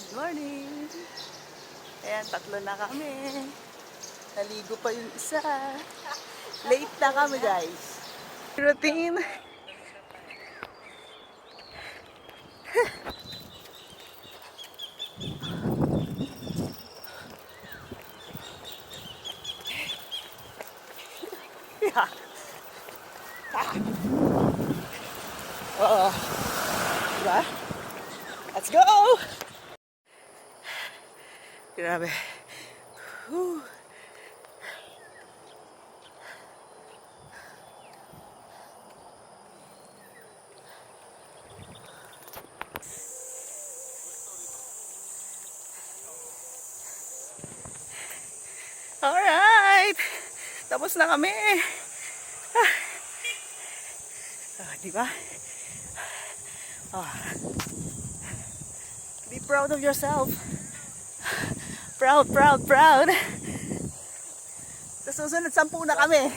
Good morning! Ayan, tatlo na kami. Naligo pa yung isa. Late na kami, guys. Routine. Yeah. Oo. Diba? Let's go! Grabe. Whew. Alright! Tapos na kami. Diba? Be proud of yourself. Proud, proud, proud. Sa susunod, 10 na kami.